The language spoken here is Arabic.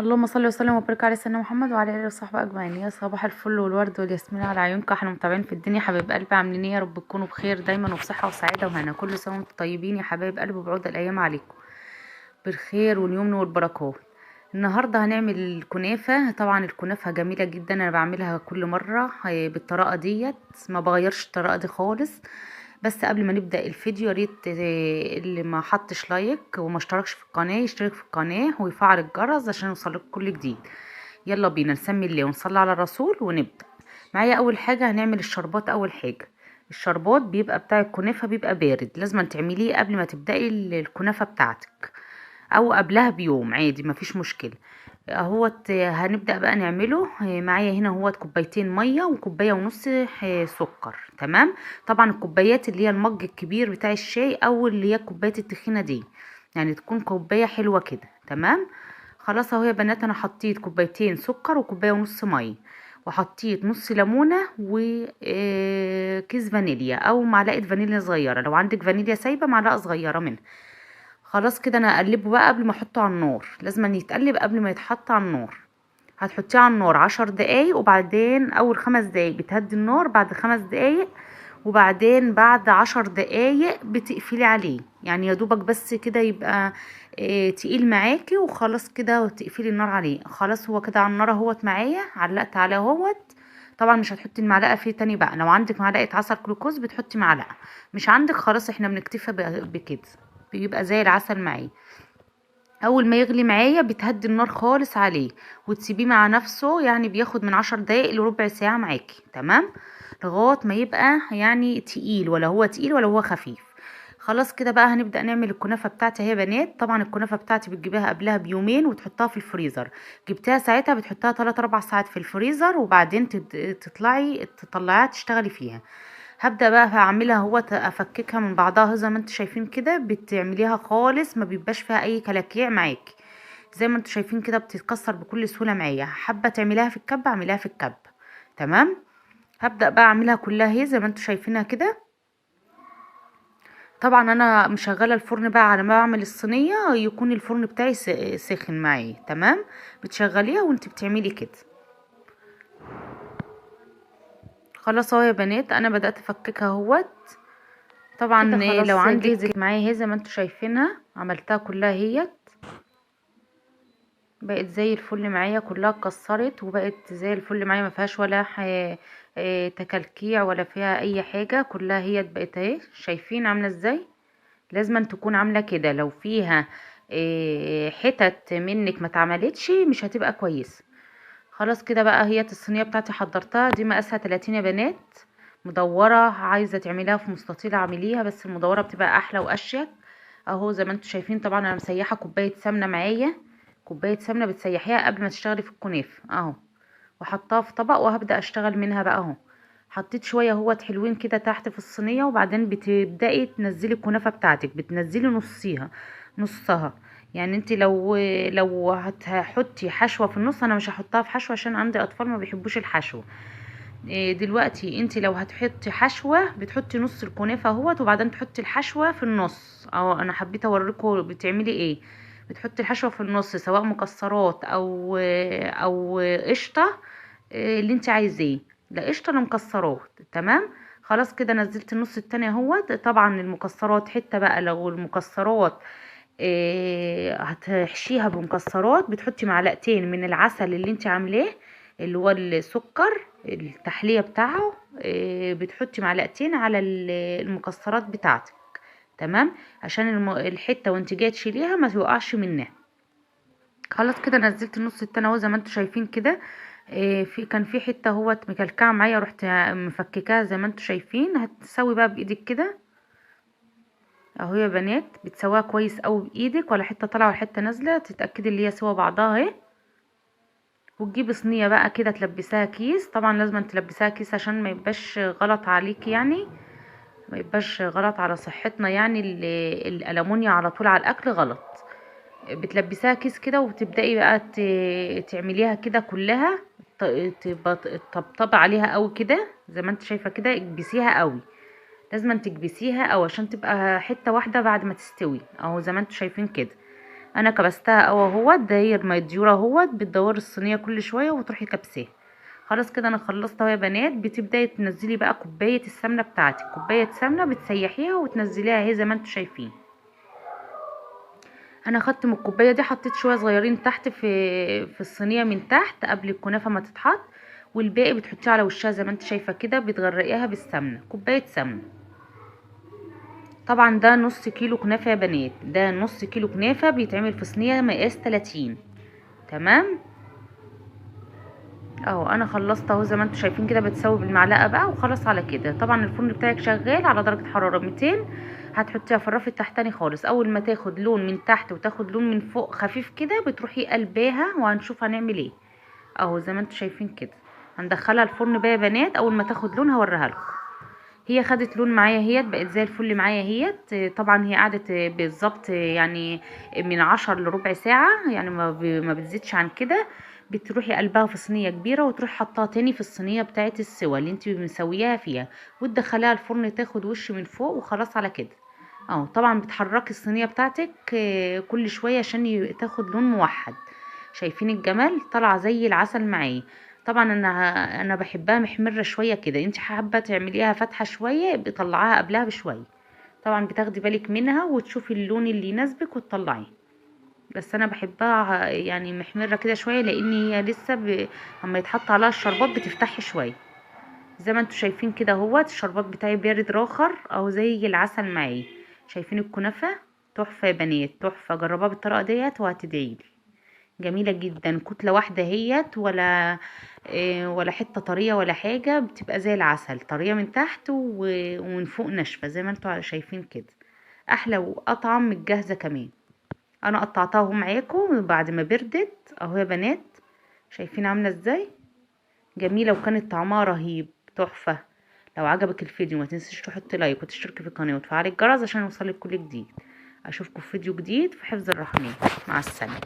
اللهم صل وسلم وبارك على سيدنا محمد وعلى اله وصحبه اجمعين. يا صباح الفل والورد والياسمين على عيونكم احنا متابعين في الدنيا. حبايب قلبي عاملين ايه؟ يا رب تكونوا بخير دايما وبصحه وسعاده وهنا. كل سنه وانتم طيبين يا حبايب قلبي، وبعود الايام عليكم بالخير واليمن والبركات. النهارده هنعمل الكنافه. طبعا الكنافه جميله جدا، انا بعملها كل مره بالطريقه ديت، ما بغيرش الطريقه دي خالص. بس قبل ما نبدا الفيديو، يا ريت اللي ما حطش لايك وما اشتركش في القناه يشترك في القناه ويفعل الجرس عشان يوصلك كل جديد. يلا بينا نسمي الله ونصلي على الرسول ونبدا. معايا اول حاجه هنعمل الشربات. اول حاجه الشربات بيبقى بتاع الكنافه بيبقى بارد، لازم تعمليه قبل ما تبداي الكنافه بتاعتك او قبلها بيوم عادي مفيش مشكله. اهوت هنبدأ بقى نعمله. معايا هنا اهوت كوبايتين مية وكوباية ونص سكر. تمام. طبعا الكوبايات اللي هي المج الكبير بتاع الشاي او اللي هي الكوبايات التخينة دي، يعني تكون كوباية حلوة كده. تمام. خلاص اهو يا بنات، انا حطيت كوبايتين سكر وكوباية ونص مية، وحطيت نص ليمونة وكيس فانيليا او معلقة فانيليا صغيرة، لو عندك فانيليا سايبة معلقة صغيرة منها. خلاص كده انا اقلبه بقى قبل ما احطه على النار، لازم أن يتقلب قبل ما يتحط على النار. هتحطيه على النار 10 دقايق، وبعدين اول 5 دقايق بتهدي النار، بعد 5 دقايق، وبعدين بعد 10 دقايق بتقفلي عليه، يعني يا دوبك بس كده يبقى تقيل معاكي، وخلاص كده وتقفلي النار عليه. خلاص هو كده على النار اهوت معايا، علقت عليه اهوت. طبعا مش هتحطي المعلقه فيه تاني بقى، لو عندك معلقه عسل جلوكوز بتحطي معلقه، مش عندك خلاص احنا بنكتفي بكده، بيبقى زي العسل معايا. اول ما يغلي معايا بتهدي النار خالص عليه وتسيبيه مع نفسه، يعني بياخد من 10 دقايق لربع ساعة معاكي. تمام. لغاية ما يبقى يعني تقيل، ولا هو تقيل ولا هو خفيف. خلاص كده بقى هنبدأ نعمل الكنافة بتاعتي. هي بنات طبعا الكنافة بتاعتي بتجيبها قبلها بيومين وتحطها في الفريزر. جبتها ساعتها بتحطها 3 4 ساعات في الفريزر، وبعدين تطلعيها تشتغلي فيها. هبدأ بقى هعملها هو افككها من بعضها زي ما انتوا شايفين كده، بتعمليها خالص ما بيبقاش فيها اي كلاكيع معاكي، زي ما انتوا شايفين كده بتتكسر بكل سهولة معايا. حابة تعمليها في الكب اعمليها في الكب. تمام. هبدأ بقى اعملها كلها هي زي ما انتوا شايفينها كده. طبعا انا مشغله الفرن بقى على ما اعمل الصينيه يكون الفرن بتاعي سخن معايا. تمام. بتشغليها وانت بتعملي كده. خلاص اهو يا بنات انا بدأت افككها اهوت. طبعا كده لو خلاص عندك جهزت. معايا هي زي ما انتوا شايفينها عملتها كلها هي، بقت زي الفل معايا، كلها اتكسرت وبقت زي الفل معايا، ما فيهاش ولا تكلكيع ولا فيها اي حاجه، كلها هي بقت اهي. شايفين عامله ازاي؟ لازم أن تكون عامله كده، لو فيها حتت منك ما اتعملتش مش هتبقى كويسه. خلاص كده بقى هي الصينيه بتاعتي حضرتها، دي مقاسها 30 يا بنات، مدوره. عايزه تعمليها في مستطيل اعمليها، بس المدوره بتبقى احلى واشيك. اهو زي ما انتوا شايفين. طبعا انا مسيحه كوبايه سمنه معايا، كوبايه سمنه بتسيحيها قبل ما تشتغلي في الكنافه اهو، وحطها في طبق وهبدا اشتغل منها بقى اهو. حطيت شويه اهوت حلوين كده تحت في الصينيه، وبعدين بتبداي تنزلي الكنافه بتاعتك، بتنزلي نصها. يعني انت لو هتحطي حشوه في النص، انا مش هحطها في حشوه عشان عندي اطفال ما بيحبوش الحشو. دلوقتي انت لو هتحطي حشوه بتحطي نص الكنافه اهوت، وبعدين تحطي الحشوه في النص. او انا حبيت اوريكم بتعملي ايه. بتحطي الحشوه في النص سواء مكسرات او قشطه، اللي انت عايزاه، لا قشطه لا مكسرات. تمام. خلاص كده نزلت النص التاني اهوت. طبعا المكسرات حته بقى، لو المكسرات هتحشيها بمكسرات بتحطي معلقتين من العسل اللي انت عاملاه، اللي هو السكر التحلية بتاعه، بتحطي معلقتين على المكسرات بتاعتك. تمام. عشان الحتة وانت جايه تشيليها ما توقعش منها. خلاص كده نزلت النص التاني اهو زي ما انتوا شايفين كده. كان في حته اهوت مكلكعه معايا، رحت مفككاها زي ما انتوا شايفين. هتسوي بقى بايدك كده اهو يا بنات، بتسويها كويس قوي بايدك، ولا حته طالعه ولا حته نازله، تتاكدي اللي هي سوا بعضها اهي. وتجيبي صينيه بقى كده تلبسها كيس، طبعا لازم تلبسها كيس عشان ما يبقاش غلط عليكي، يعني ما يبقاش غلط على صحتنا، يعني الالومنيا على طول على الاكل غلط. بتلبسها كيس كده وتبدأي بقى تعمليها كده كلها، تطبطبي عليها قوي كده زي ما انت شايفة كده، اكبسيها قوي، لازم تكبسيها او عشان تبقى حتة واحدة بعد ما تستوي اهو زي ما انتوا شايفين كده. انا كبستها اهوت داير ما يديور اهوت، بتدوري الصينيه كل شويه وتروحي كبساها. خلاص كده انا خلصت اهو يا بنات. بتبداي تنزلي بقى كوبايه السمنه بتاعتك، كوبايه سمنه بتسيحيها وتنزليها اهي زي ما انتوا شايفين. انا خدت من الكوبايه دي حطيت شويه صغيرين تحت في الصينيه من تحت قبل الكنافه ما تتحط، والباقي بتحطيه على وشها زي ما انت شايفه كده، بتغرقيها بالسمنه، كوبايه سمنه. طبعا ده نص كيلو كنافه يا بنات، ده نص كيلو كنافه بيتعمل في صينيه مقاس 30. تمام اهو. انا خلصت اهو زي ما انتم شايفين كده، بتسوي بالمعلقه بقى وخلاص على كده. طبعا الفرن بتاعك شغال على درجه حراره 200. هتحطيها في الرف التحتاني خالص، اول ما تاخد لون من تحت وتاخد لون من فوق خفيف كده بتروحي قلباها، وهنشوف هنعمل ايه. اهو زي ما انتم شايفين كده هندخلها الفرن بقى يا بنات. اول ما تاخد لون هوريها لكم. هي خدت لون معايا اهيت، بقت زي الفل معايا اهيت. طبعا هي قعدت بالظبط يعني من 10 لربع ساعة، يعني ما بتزيدش عن كده. بتروحي قلبها في صينية كبيرة وتروحي حطها تاني في الصينية بتاعة السوا اللي انت مسوياها فيها، وتدخليها الفرن تاخد وش من فوق وخلاص على كده. اهو طبعا بتحركي الصينية بتاعتك كل شوية عشان تاخد لون موحد. شايفين الجمال؟ طالعة زي العسل معايا. طبعا انا بحبها محمره شويه كده، انت حابه تعمليها فاتحه شويه بطلعيها قبلها بشويه. طبعا بتاخدي بالك منها وتشوفي اللون اللي يناسبك وتطلعيه. بس انا بحبها يعني محمره كده شويه، لان هي لسه اما يتحط عليها الشربات بتفتحي شويه. زي ما انتوا شايفين كده اهوت الشربات بتاعي بارد راخر او زي العسل معايا. شايفين الكنافه؟ تحفه يا بنات، تحفه. جربوها بالطريقه ديت وهتدعيلي. جميلة جدا، كتلة واحدة هيت، ولا حتة طرية ولا حاجة، بتبقى زي العسل، طرية من تحت ومن فوق ناشفة زي ما انتوا شايفين كده. احلى واطعم من الجاهزة كمان. انا قطعتها اهو معاكم بعد ما بردت اهو يا بنات. شايفين عاملة ازاي؟ جميلة وكانت طعمها رهيب، تحفة. لو عجبك الفيديو ما تنسيش تحط لايك وتشترك في القناة وتفعلي الجرس عشان يوصلك كل جديد. اشوفكم في فيديو جديد في حفظ الرحمن. مع السلامة.